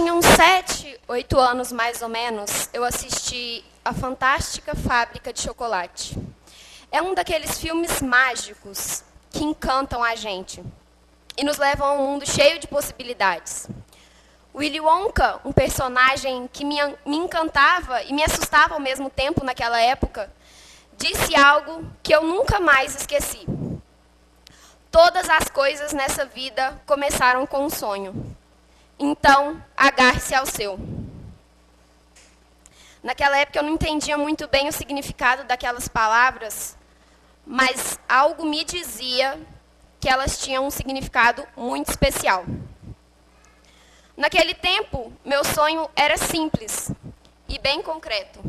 tinha uns 7, 8 anos mais ou menos, eu assisti A Fantástica Fábrica de Chocolate. É um daqueles filmes mágicos que encantam a gente e nos levam a um mundo cheio de possibilidades. Willy Wonka, um personagem que me encantava e me assustava ao mesmo tempo naquela época, disse algo que eu nunca mais esqueci. Todas as coisas nessa vida começaram com um sonho. Então, agarre-se ao seu. Naquela época eu não entendia muito bem o significado daquelas palavras, mas algo me dizia que elas tinham um significado muito especial. Naquele tempo, meu sonho era simples e bem concreto.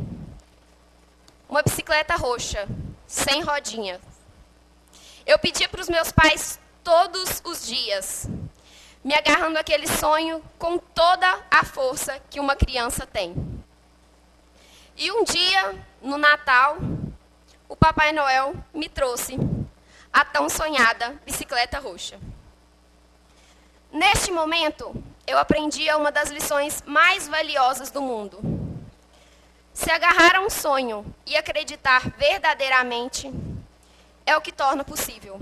Uma bicicleta roxa, sem rodinha. Eu pedia para os meus pais todos os dias, me agarrando àquele sonho com toda a força que uma criança tem. E um dia, no Natal, o Papai Noel me trouxe a tão sonhada bicicleta roxa. Neste momento, eu aprendi uma das lições mais valiosas do mundo. Se agarrar a um sonho e acreditar verdadeiramente é o que torna possível.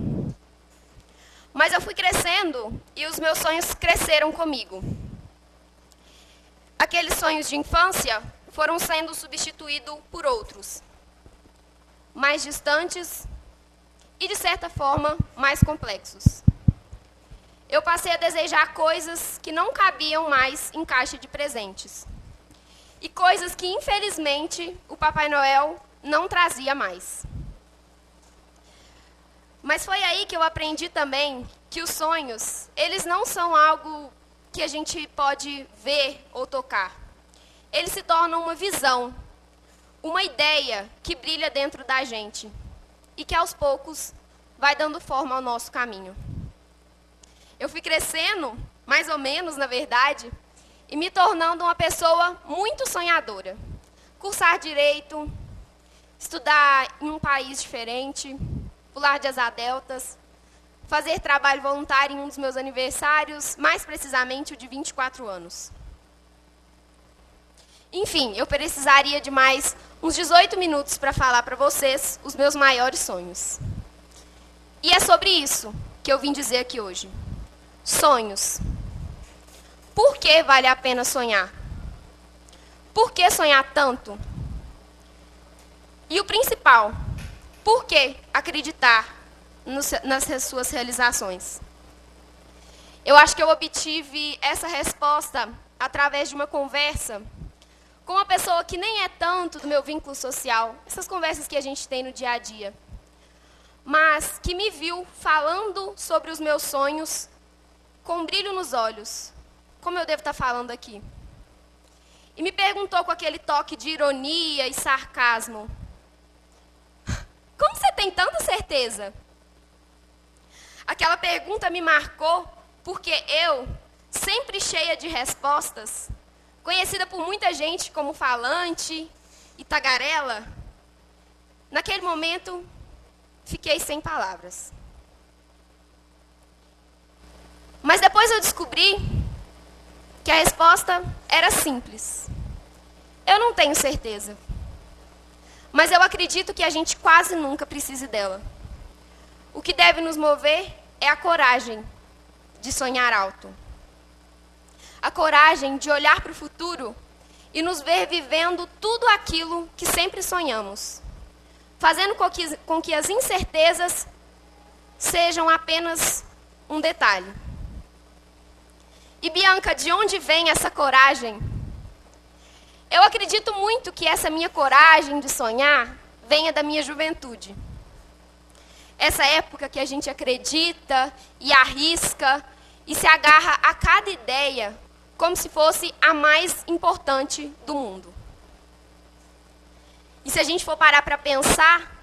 Mas eu fui crescendo e os meus sonhos cresceram comigo. Aqueles sonhos de infância foram sendo substituídos por outros, mais distantes e, de certa forma, mais complexos. Eu passei a desejar coisas que não cabiam mais em caixa de presentes. E coisas que, infelizmente, o Papai Noel não trazia mais. Mas foi aí que eu aprendi também que os sonhos, eles não são algo que a gente pode ver ou tocar. Eles se tornam uma visão, uma ideia que brilha dentro da gente e que, aos poucos, vai dando forma ao nosso caminho. Eu fui crescendo, mais ou menos, na verdade, e me tornando uma pessoa muito sonhadora. Cursar direito, estudar em um país diferente, pular de asa deltas, fazer trabalho voluntário em um dos meus aniversários, mais precisamente o de 24 anos. Enfim, eu precisaria de mais uns 18 minutos para falar para vocês os meus maiores sonhos. E é sobre isso que eu vim dizer aqui hoje. Sonhos. Por que vale a pena sonhar? Por que sonhar tanto? E o principal, por que acreditar nas suas realizações? Eu acho que eu obtive essa resposta através de uma conversa com uma pessoa que nem é tanto do meu vínculo social, essas conversas que a gente tem no dia a dia, mas que me viu falando sobre os meus sonhos com um brilho nos olhos, como eu devo estar falando aqui. E me perguntou com aquele toque de ironia e sarcasmo: como você tem tanta certeza? Aquela pergunta me marcou porque eu, sempre cheia de respostas, conhecida por muita gente como falante e tagarela, naquele momento fiquei sem palavras. Mas depois eu descobri que a resposta era simples. Eu não tenho certeza. Mas eu acredito que a gente quase nunca precise dela. O que deve nos mover é a coragem de sonhar alto. A coragem de olhar para o futuro e nos ver vivendo tudo aquilo que sempre sonhamos, fazendo com que as incertezas sejam apenas um detalhe. E, Bianca, de onde vem essa coragem? Eu acredito muito que essa minha coragem de sonhar venha da minha juventude. Essa época que a gente acredita e arrisca e se agarra a cada ideia como se fosse a mais importante do mundo. E se a gente for parar para pensar,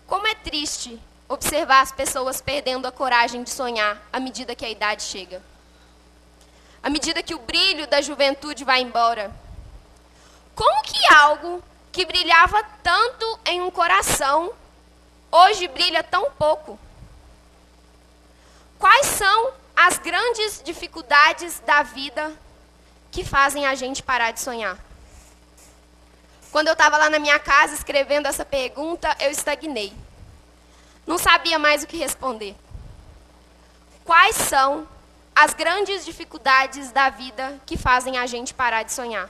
como é triste observar as pessoas perdendo a coragem de sonhar à medida que a idade chega. À medida que o brilho da juventude vai embora. Como que algo que brilhava tanto em um coração, hoje brilha tão pouco? Quais são as grandes dificuldades da vida que fazem a gente parar de sonhar? Quando eu estava lá na minha casa escrevendo essa pergunta, eu estagnei. Não sabia mais o que responder. Quais são as grandes dificuldades da vida que fazem a gente parar de sonhar?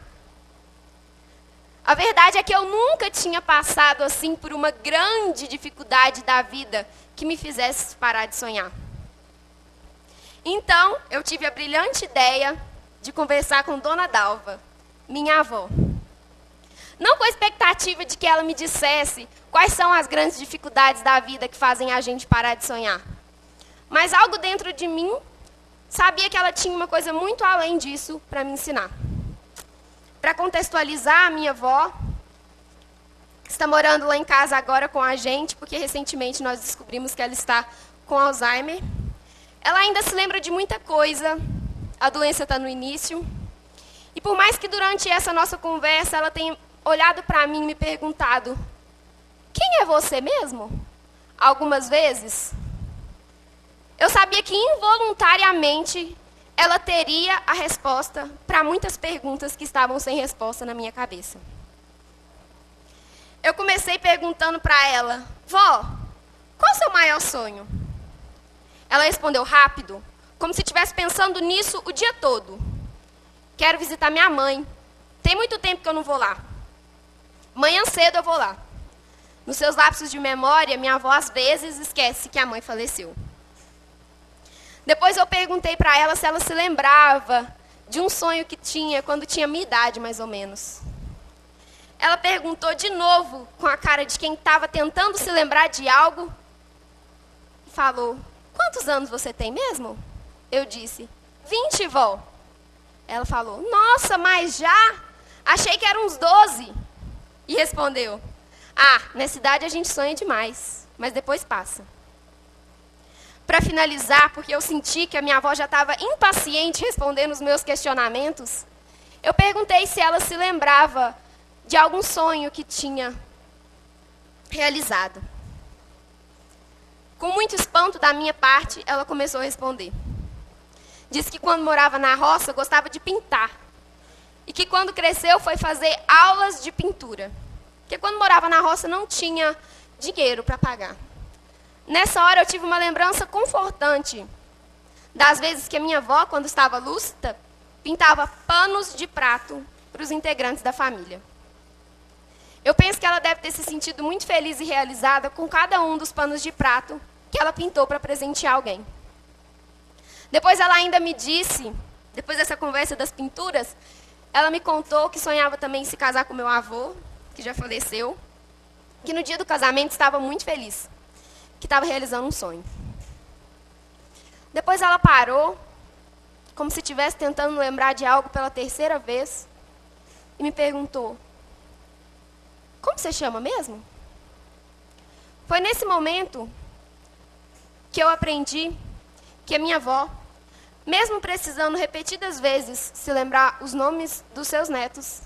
A verdade é que eu nunca tinha passado assim por uma grande dificuldade da vida que me fizesse parar de sonhar. Então, eu tive a brilhante ideia de conversar com Dona Dalva, minha avó. Não com a expectativa de que ela me dissesse quais são as grandes dificuldades da vida que fazem a gente parar de sonhar. Mas algo dentro de mim sabia que ela tinha uma coisa muito além disso para me ensinar. Para contextualizar, a minha avó está morando lá em casa agora com a gente, porque recentemente nós descobrimos que ela está com Alzheimer. Ela ainda se lembra de muita coisa, a doença está no início. E por mais que durante essa nossa conversa ela tenha olhado para mim e me perguntado: quem é você mesmo? Algumas vezes, eu sabia que involuntariamente ela teria a resposta para muitas perguntas que estavam sem resposta na minha cabeça. Eu comecei perguntando para ela: vó, qual é o seu maior sonho? Ela respondeu rápido, como se estivesse pensando nisso o dia todo. Quero visitar minha mãe. Tem muito tempo que eu não vou lá. Manhã cedo eu vou lá. Nos seus lapsos de memória, minha avó às vezes esquece que a mãe faleceu. Depois eu perguntei para ela se ela se lembrava de um sonho que tinha quando tinha minha idade, mais ou menos. Ela perguntou de novo, com a cara de quem estava tentando se lembrar de algo, e falou: quantos anos você tem mesmo? Eu disse: 20, vó. Ela falou: nossa, mas já? Achei que eram uns 12. E respondeu: ah, nessa idade a gente sonha demais, mas depois passa. Para finalizar, porque eu senti que a minha avó já estava impaciente respondendo os meus questionamentos, eu perguntei se ela se lembrava de algum sonho que tinha realizado. Com muito espanto da minha parte, ela começou a responder. Disse que quando morava na roça, gostava de pintar. E que quando cresceu foi fazer aulas de pintura. Porque quando morava na roça não tinha dinheiro para pagar. Nessa hora eu tive uma lembrança confortante das vezes que a minha avó, quando estava lúcida, pintava panos de prato para os integrantes da família. Eu penso que ela deve ter se sentido muito feliz e realizada com cada um dos panos de prato que ela pintou para presentear alguém. Depois ela ainda me disse, depois dessa conversa das pinturas, ela me contou que sonhava também em se casar com meu avô, que já faleceu, que no dia do casamento estava muito feliz, que estava realizando um sonho. Depois ela parou, como se estivesse tentando lembrar de algo pela terceira vez, e me perguntou: como você chama mesmo? Foi nesse momento que eu aprendi que a minha avó, mesmo precisando repetidas vezes se lembrar os nomes dos seus netos,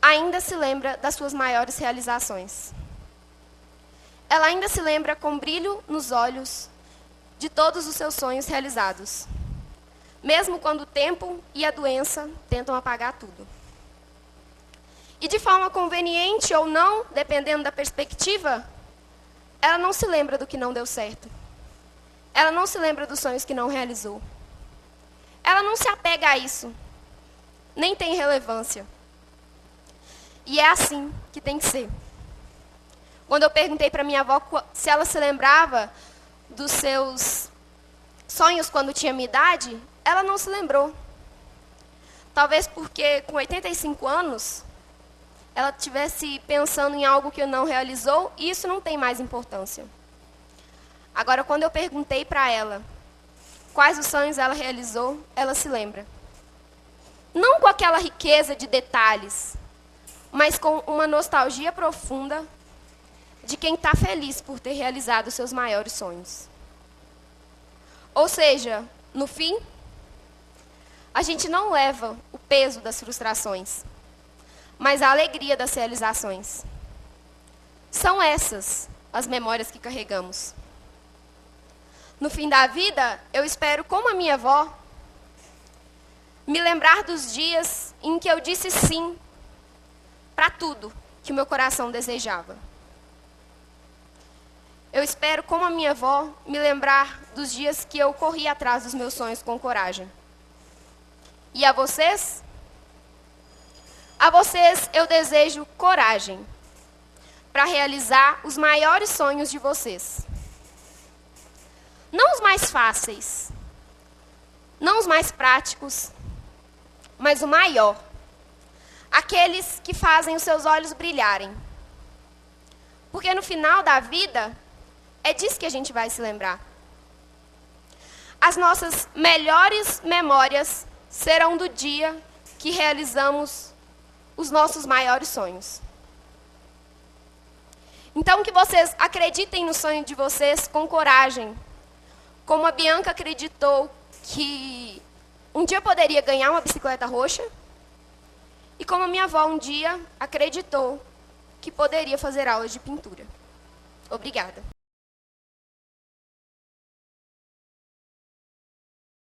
ainda se lembra das suas maiores realizações. Ela ainda se lembra com brilho nos olhos de todos os seus sonhos realizados, mesmo quando o tempo e a doença tentam apagar tudo. E de forma conveniente ou não, dependendo da perspectiva, ela não se lembra do que não deu certo. Ela não se lembra dos sonhos que não realizou. Ela não se apega a isso, nem tem relevância. E é assim que tem que ser. Quando eu perguntei para minha avó se ela se lembrava dos seus sonhos quando tinha minha idade, ela não se lembrou. Talvez porque com 85 anos, ela estivesse pensando em algo que não realizou, e isso não tem mais importância. Agora, quando eu perguntei para ela quais os sonhos ela realizou, ela se lembra. Não com aquela riqueza de detalhes, mas com uma nostalgia profunda de quem está feliz por ter realizado os seus maiores sonhos. Ou seja, no fim, a gente não leva o peso das frustrações, mas a alegria das realizações. São essas as memórias que carregamos. No fim da vida, eu espero, como a minha avó, me lembrar dos dias em que eu disse sim para tudo que o meu coração desejava. Eu espero, como a minha avó, me lembrar dos dias que eu corri atrás dos meus sonhos com coragem. E a vocês? A vocês eu desejo coragem para realizar os maiores sonhos de vocês. Não os mais fáceis, não os mais práticos, mas o maior. Aqueles que fazem os seus olhos brilharem. Porque no final da vida, é disso que a gente vai se lembrar. As nossas melhores memórias serão do dia que realizamos os nossos maiores sonhos. Então, que vocês acreditem no sonho de vocês com coragem, como a Bianca acreditou que um dia poderia ganhar uma bicicleta roxa, e como a minha avó um dia acreditou que poderia fazer aulas de pintura. Obrigada.